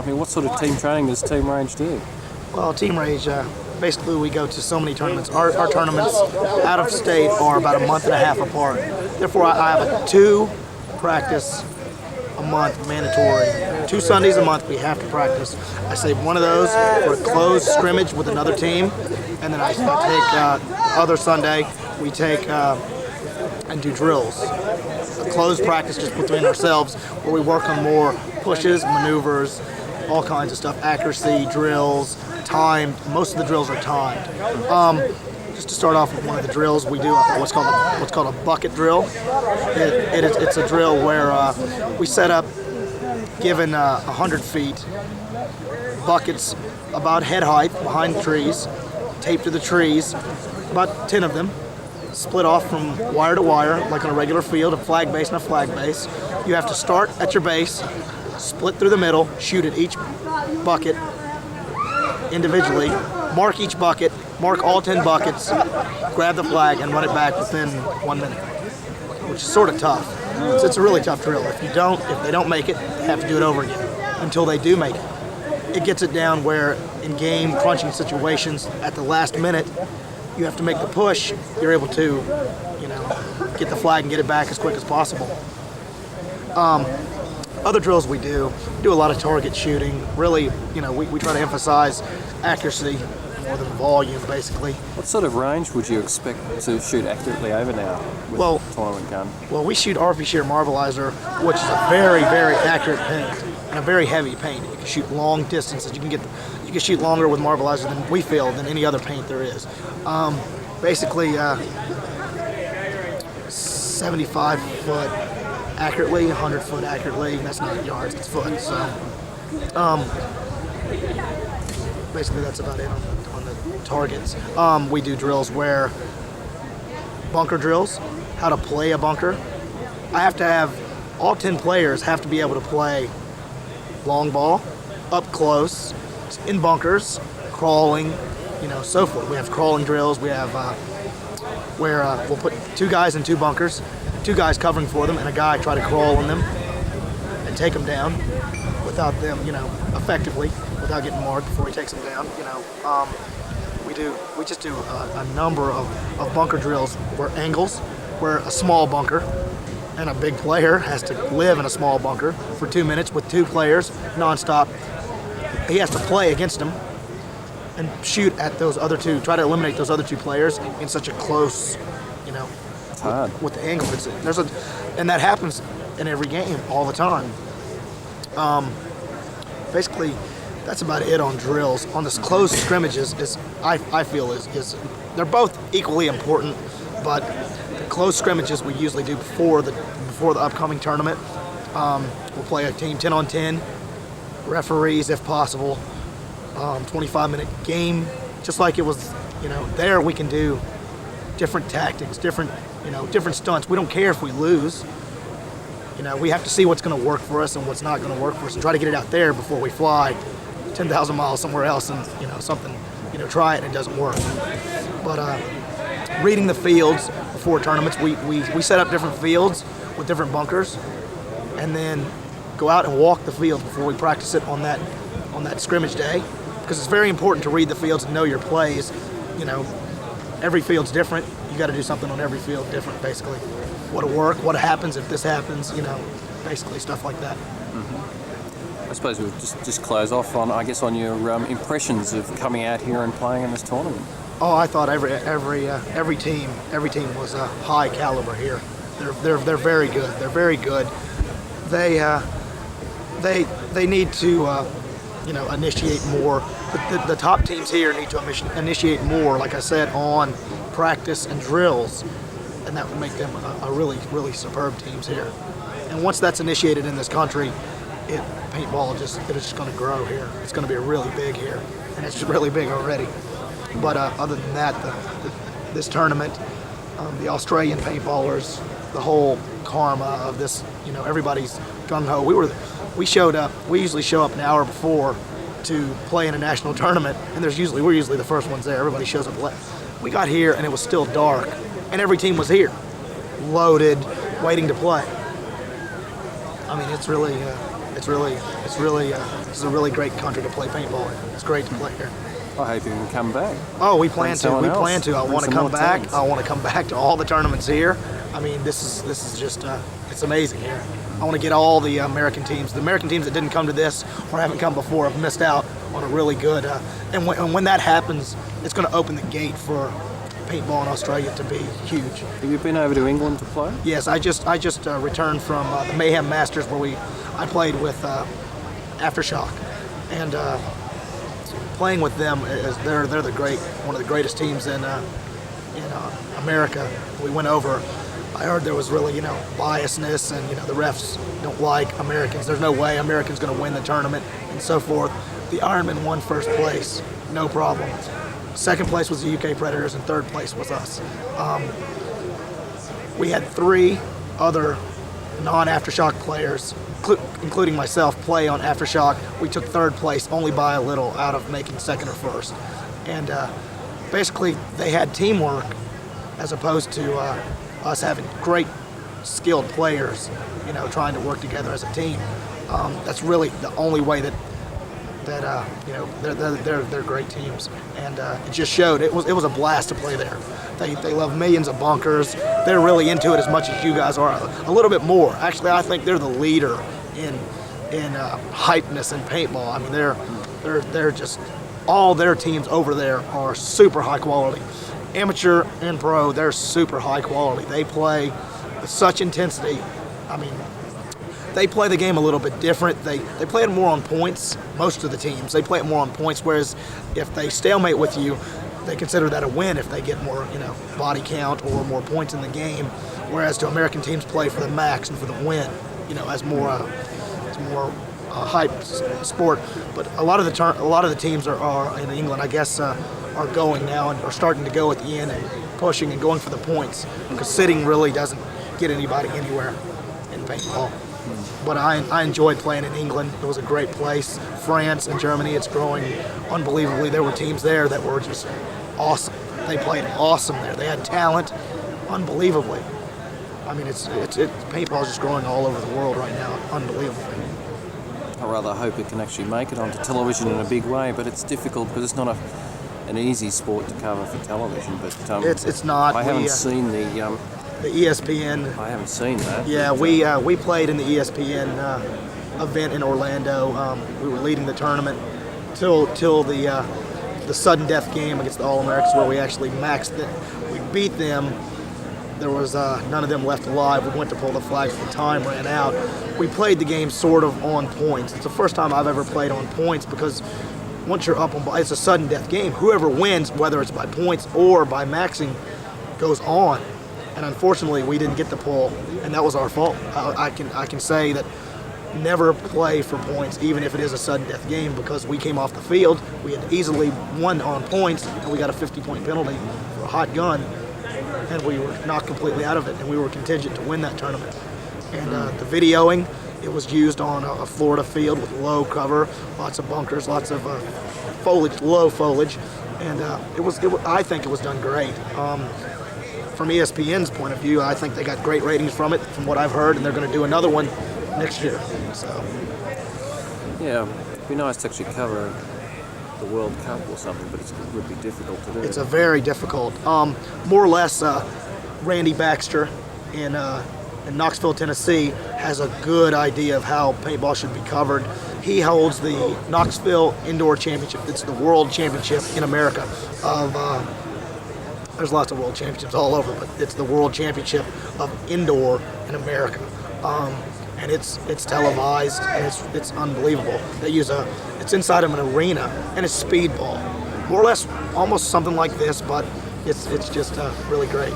I mean, what sort of team training does Team Range do? Well, Team Range, basically we go to so many tournaments. Our tournaments out of state are about a month and a half apart. Therefore, I have a 2 practice a month mandatory. 2 Sundays a month we have to practice. I save one of those for a closed scrimmage with another team, and then I take other Sunday we take and do drills. A closed practice just between ourselves where we work on more pushes, maneuvers, all kinds of stuff, accuracy, drills, timed. Most of the drills are timed. Just to start off with one of the drills, we do what's called a bucket drill. It's a drill where we set up, given 100 feet, buckets about head height behind the trees, taped to the trees, about 10 of them, split off from wire to wire, like on a regular field, a flag base and a flag base. You have to start at your base, split through the middle, shoot at each bucket individually, mark each bucket, mark all 10 buckets, grab the flag, and run it back within 1 minute, which is sort of tough. So it's a really tough drill. If they don't make it, they have to do it over again until they do make it. It gets it down where in game crunching situations at the last minute, you have to make the push, you're able to, get the flag and get it back as quick as possible. Other drills we do a lot of target shooting. Really, we try to emphasize accuracy more than volume, basically. What sort of range would you expect to shoot accurately over now with a tournament gun? Well, we shoot RP Shear Marbleizer, which is a very, very accurate paint and a very heavy paint. You can shoot long distances. You can shoot longer with Marbleizer than we feel than any other paint there is. Basically, 75 foot accurately, 100 foot accurately. That's not yards, it's foot. So, basically, that's about it on the targets. We do drills where bunker drills, how to play a bunker. I have to have all 10 players have to be able to play long ball, up close, in bunkers, crawling, so forth. We have crawling drills. We have where we'll put 2 guys in 2 bunkers, 2 guys covering for them, and a guy try to crawl in them and take them down without them, effectively, without getting marked before he takes them down. We just do a number of bunker drills where angles, where a small bunker and a big player has to live in a small bunker for 2 minutes with 2 players nonstop. He has to play against them and shoot at those other 2, try to eliminate those other 2 players in such a close, It's hard. with the angle. And that happens in every game all the time. Basically, that's about it on drills. On this closed scrimmages I feel is they're both equally important, but the closed scrimmages we usually do before the upcoming tournament. We'll play a team 10 on 10, referees if possible, 25-minute game, just like it was. There we can do different tactics, different stunts. We don't care if we lose. We have to see what's going to work for us and what's not going to work for us, and try to get it out there before we fly 10,000 miles somewhere else and something, try it and it doesn't work. But reading the fields before tournaments, we set up different fields with different bunkers, and then go out and walk the field before we practice it on that scrimmage day, because it's very important to read the fields and know your plays. Every field's different. You got to do something on every field different, basically. What'll work, what happens if this happens, basically stuff like that. I suppose we'll just close off on your impressions of coming out here and playing in this tournament. Oh, I thought every team was a high caliber here. They're very good. They're very good. They need to initiate more. The top teams here need to initiate more, like I said, on practice and drills, and that would make them a really, really superb teams here. And once that's initiated in this country, paintball is just going to grow here. It's going to be really big here, and it's really big already. But other than that, this tournament, the Australian paintballers, the whole karma of this, everybody's gung-ho. We showed up. We usually show up an hour before to play in a national tournament, and we're usually the first ones there. Everybody shows up late. We got here and it was still dark, and every team was here, loaded, waiting to play. I mean, it's It's really this is a really great country to play paintball in. It's great to play here. I hope you can come back. Oh, we plan to. someone We else. plan to. I Bring want to some come more back. teams. I want to come back to all the tournaments here. I mean, this is just it's amazing here. I want to get all the American teams. The American teams that didn't come to this or haven't come before have missed out on a really good. And when that happens, it's going to open the gate for paintball in Australia to be huge. Have you been over to England to play? Yes, I just returned from the Mayhem Masters where I played with Aftershock, and playing with them is they're one of the greatest teams in America. We went over. I heard there was really biasness, and the refs don't like Americans. There's no way Americans going to win the tournament and so forth. The Ironmen won first place, no problem. Second place was the UK Predators, and third place was us. We had 3 other non-Aftershock players, including myself, play on Aftershock. We took third place only by a little out of making second or first. And basically, they had teamwork as opposed to us having great, skilled players, trying to work together as a team. That's really the only way that they're great teams, and it just showed. It was a blast to play there. They love millions of bunkers. They're really into it as much as you guys are, a little bit more. Actually, I think they're the leader in hypeness in paintball. I mean, they're just all their teams over there are super high quality. Amateur and pro, they're super high quality. They play with such intensity. I mean, they play the game a little bit different. They play it more on points. Most of the teams, they play it more on points. Whereas if they stalemate with you, they consider that a win if they get more, body count or more points in the game. Whereas to American teams play for the max and for the win, as more hype sport. But a lot of the teams are in England, I guess, are going now and are starting to go at the end and pushing and going for the points, because sitting really doesn't get anybody anywhere in paintball. But I enjoyed playing in England. It was a great place. France and Germany, it's growing unbelievably. There were teams there that were just awesome. They played awesome there. They had talent, unbelievably. I mean, paintball is just growing all over the world right now, unbelievably. I rather hope it can actually make it onto television in a big way, but it's difficult because it's not an easy sport to cover for television. But it's not. I haven't seen the ESPN. I haven't seen that. Yeah, we played in the ESPN event in Orlando. We were leading the tournament till the sudden death game against the All-Americans, where we actually maxed it. We beat them. There was none of them left alive. We went to pull the flag, but the time ran out. We played the game sort of on points. It's the first time I've ever played on points, because once you're up on, it's a sudden death game. Whoever wins, whether it's by points or by maxing, goes on. And unfortunately, we didn't get the pull, and that was our fault. I can say that never play for points, even if it is a sudden death game, because we came off the field. We had easily won on points, and we got a 50-point penalty for a hot gun, and we were knocked completely out of it, and we were contingent to win that tournament. And the videoing, it was used on a Florida field with low cover, lots of bunkers, lots of foliage, low foliage, and I think it was done great. From ESPN's point of view, I think they got great ratings from it, from what I've heard, and they're going to do another one next year. So, yeah, it'd be nice to actually cover the World Cup or something, but it would be difficult to do. It's a very difficult. More or less, Randy Baxter in Knoxville, Tennessee, has a good idea of how paintball should be covered. He holds the Knoxville Indoor Championship. It's the World Championship in America of. There's lots of world championships all over, but it's the World Championship of indoor in America, and it's televised, and it's unbelievable. They use it's inside of an arena, and it's speedball, more or less almost something like this, but it's just really great.